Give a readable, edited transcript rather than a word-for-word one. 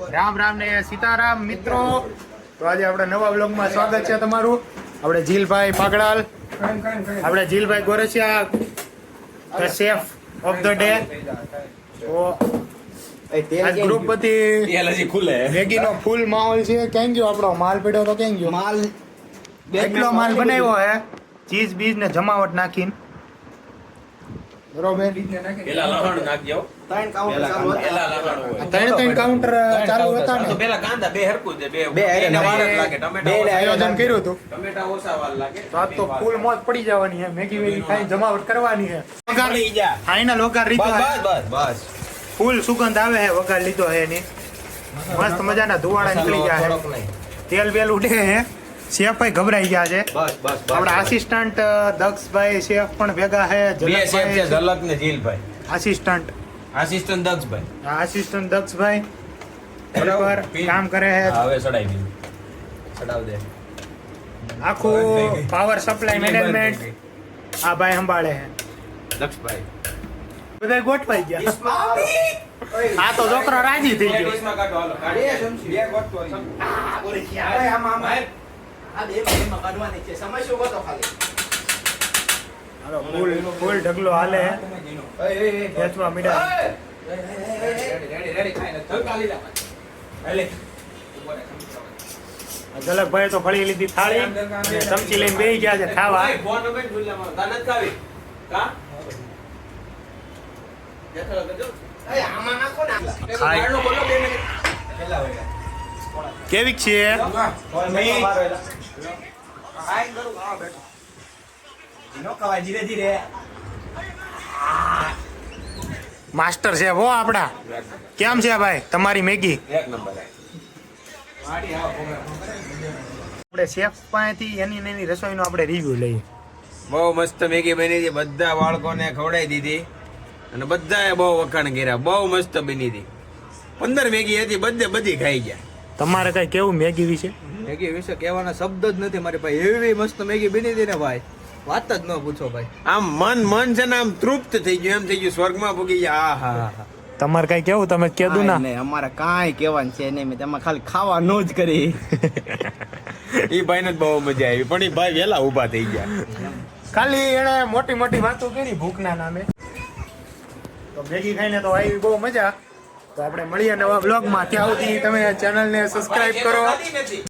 રામ રામ ને સીતારામ મિત્રો. તો આજે આપણે નવા બ્લોગમાં સ્વાગત છે તમારું. આપણે જીલભાઈ પાગડાલ, આપણે Jilbhai Gorasiya, the chef of the day. તો આજ ગ્રુપ બધી મેગીનો ફૂલ માહોલ છે. ક્યાં ગયો આપણો માલ પડ્યો તો? ક્યાં ગયો માલ? એટલો માલ બનાવ્યો હે ચીઝ બીજ ને જમાવટ નાખીને. બરોબર. ત્રણ કાઉન્ટર ચાલુ હતા ને. પેલા કાંદા બે હરકું છે, બે આયોજન કર્યું હતું. ટમેટા ઓછા વાર લાગે. તો આજ તો ફૂલ મોજ પડી જવાની છે. મેગી વેગી ખાઈ જમાવટ કરવાની છે. ફાઈનલ વઘાર લીધો બસ ફૂલ સુગંધ આવે છે. વઘાર લીધો છે એની મસ્ત મજાના ધુવાડા નીકળી ગયા છે. તેલ બેલ ઉઠે છે. શેફ ભાઈ ગભરાઈ ગયા છે. આપણા આસિસ્ટન્ટ દક્ષભાઈ શેફ પણ ભેગા છે. બે શેફ છે, ઝલક ને જીલભાઈ. આસિસ્ટન્ટ દક્ષભાઈ. આસિસ્ટન્ટ દક્ષભાઈ બરાબર કામ કરે છે. હવે ચડાવી દીધું. ચડાવ દે. આખું પાવર સપ્લાય મેનેજમેન્ટ આ ભાઈ સંભાળે છે. દક્ષભાઈ બધા ગોઠવાઈ ગયા. આ તો છોકરો રાજી થઈ ગયો. ફૂલ ઢગલો હાલે ખેંચવા મીડા. જલકભાઈ તો ફળી લીધી થાળી, ચમચી લઈને બેસી ગયા છે ખાવા. કેવી છે? માસ્ટર છે હો આપડા. કેમ છે ભાઈ તમારી મેગી? એક નંબર. આપણે શેફ પાસેથી એની રસોઈનો આપણે રિવ્યુ લઈએ. બહુ મસ્ત મેગી બની હતી. બધા બાળકોને ખવડાવી દીધી અને બધાએ બહુ વખાણ કર્યા. બહુ મસ્ત બની હતી. 15 મેગી હતી, બધી ખાઈ ગયા. તમારે કઈ કેવું મેગી વિશે? મેગી વિશે કહેવાના શબ્દ જ નથી મારી પાસે. એવી મસ્ત મેગી બની હતી ને ભાઈ, વાત જ ન પૂછો ભાઈ. આમ મન છે ને આમ તૃપ્ત થઈ ગયું. એમ થઈ ગયું સ્વર્ગમાં પૂગી ગયા. હા. તમારે કઈ કેવું? તમે કીધું ના. નહીં, અમારે કાંઈ કહેવાનું છે નહીં. મેં તેમાં ખાલી ખાવાનું જ કરી. ઈ ભાઈને જ બહુ મજા આવી, પણ ઈ ભાઈ વેલા ઊભા થઈ ગયા. ખાલી એને મોટી મોટી વાતો કરી ભૂખના નામે. તો મેગી ખાઈને તો આવી બહુ મજા. તો આપણે મળીએ નવા બ્લોગમાં. ત્યાં સુધી તમે ચેનલને સબસ્ક્રાઇબ કરો.